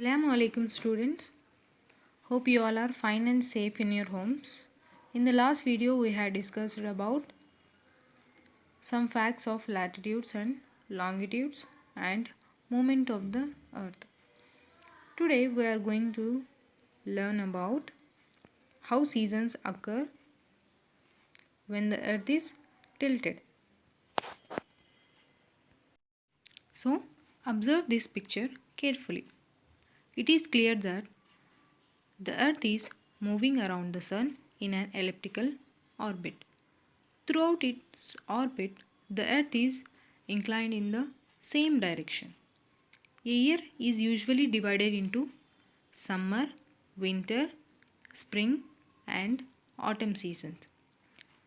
Assalamu alaikum students. Hope you all are fine and safe in your homes. In the last video we had discussed about some facts of latitudes and longitudes and movement of the earth. Today we are going to learn about how seasons occur when the earth is tilted. So observe this picture carefully. It is clear that the earth is moving around the sun in an elliptical orbit. Throughout its orbit, the earth is inclined in the same direction. A year is usually divided into summer, winter, spring, and autumn seasons.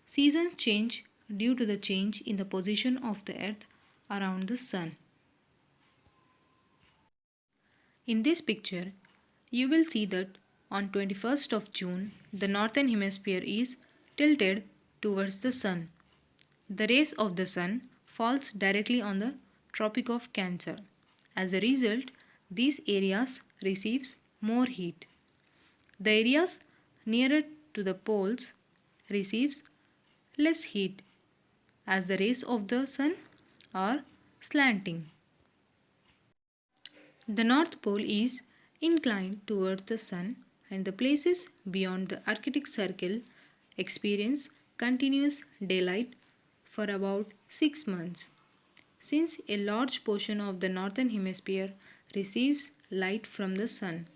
Seasons change due to the change in the position of the earth around the sun. In this picture, you will see that on 21st of June, the northern hemisphere is tilted towards the sun. The rays of the sun falls directly on the Tropic of Cancer. As a result, these areas receives more heat. The areas nearer to the poles receives less heat as the rays of the sun are slanting. The North Pole is inclined towards the Sun, and the places beyond the Arctic Circle experience continuous daylight for about 6 months. Since a large portion of the northern hemisphere receives light from the Sun,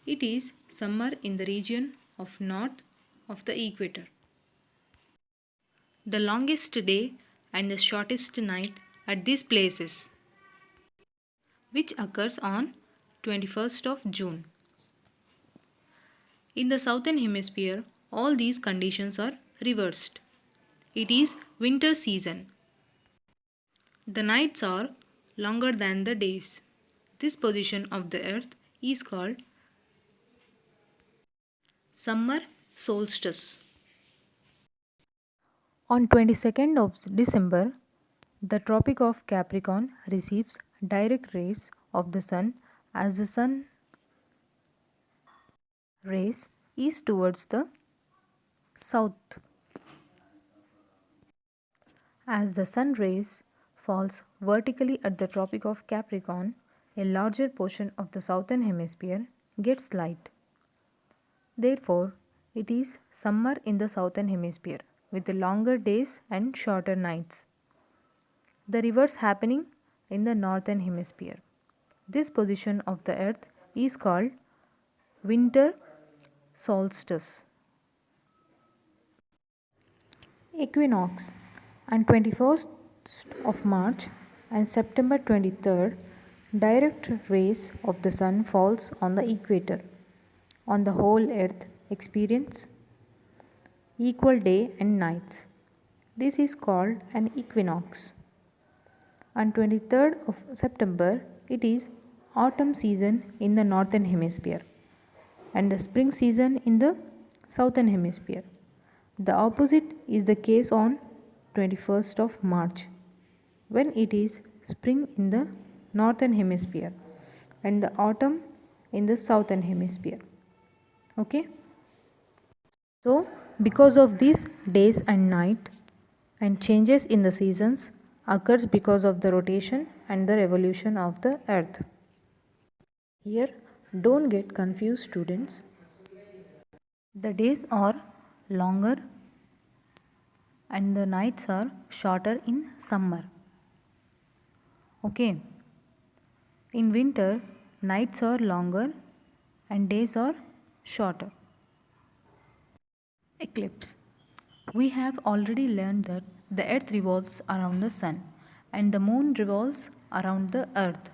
it is summer in the region of north of the equator. The longest day and the shortest night at these places, which occurs on 21st of June. In the southern hemisphere, all these conditions are reversed. It is winter season. The nights are longer than the days. This position of the earth is called summer solstice. On 22nd of December, the Tropic of Capricorn receives direct rays of the sun as the sun rays is towards the south. As the sun rays falls vertically at the Tropic of Capricorn, a larger portion of the southern hemisphere gets light. Therefore, it is summer in the southern hemisphere with the longer days and shorter nights. The reverse happening in the northern hemisphere. This position of the earth is called winter solstice. Equinox. On 21st of March and September 23rd, direct rays of the sun falls on the equator. On the whole earth experience equal day and nights. This is called an equinox. On 23rd of September, it is autumn season in the northern hemisphere and the spring season in the southern hemisphere. The opposite is the case on 21st of March when it is spring in the northern hemisphere and the autumn in the southern hemisphere. Okay? So, because of these days and night and changes in the seasons occurs because of the rotation and the revolution of the earth. Here, don't get confused students. The days are longer and the nights are shorter in summer. Okay. In winter, nights are longer and days are shorter. Eclipse. We have already learned that the earth revolves around the sun and the moon revolves around the earth.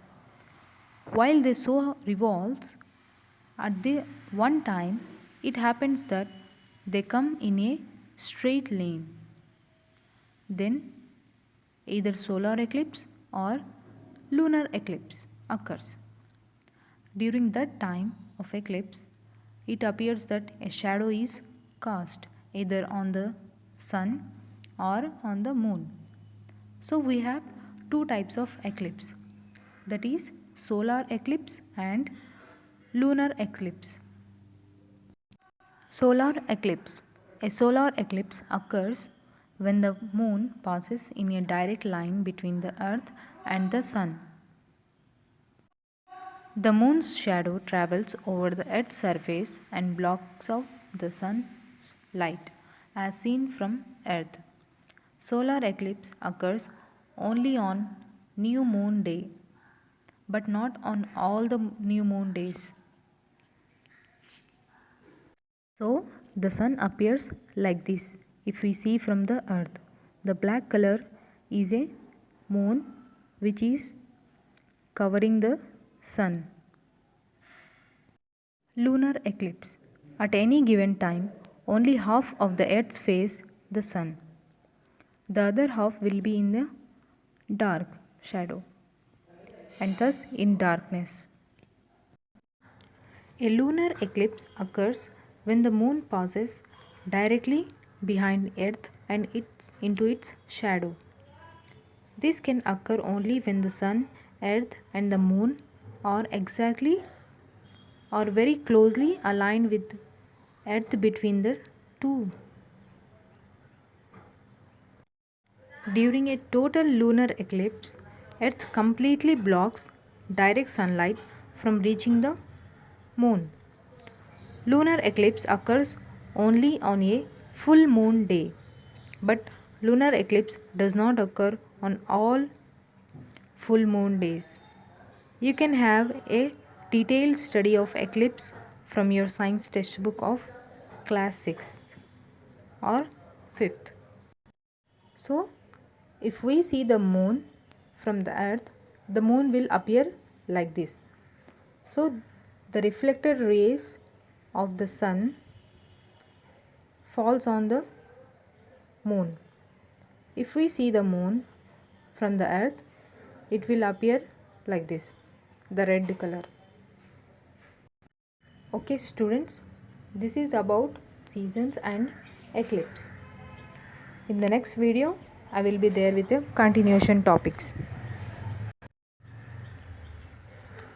While they so revolves at the one time, it happens that they come in a straight line. Then either solar eclipse or lunar eclipse occurs. During that time of eclipse, it appears that a shadow is cast either on the sun or on the moon. So we have two types of eclipse, that is solar eclipse and lunar eclipse. Solar eclipse. A solar eclipse occurs when the moon passes in a direct line between the earth and the sun. The moon's shadow travels over the earth's surface and blocks out the sun's light as seen from earth. Solar eclipse occurs only on new moon day, but not on all the new moon days. So the sun appears like this if we see from the earth. The black color is a moon which is covering the sun. Lunar eclipse. At any given time, only half of the earth's face the sun. The other half will be in the dark shadow and thus in darkness. A lunar eclipse occurs when the moon passes directly behind earth and into its shadow. This can occur only when the sun, earth and the moon are exactly or very closely aligned with earth between the two. During a total lunar eclipse, earth completely blocks direct sunlight from reaching the moon. Lunar eclipse occurs only on a full moon day, but lunar eclipse does not occur on all full moon days. You can have a detailed study of eclipse from your science textbook of class 6th or 5th. So, if we see the moon from the earth, the moon will appear like this. So, the reflected rays of the sun falls on the moon. If we see the moon from the earth, it will appear like this, the red color. Okay students, this is about seasons and eclipse. In the next video, I will be there with the continuation topics.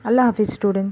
Allah Hafiz students.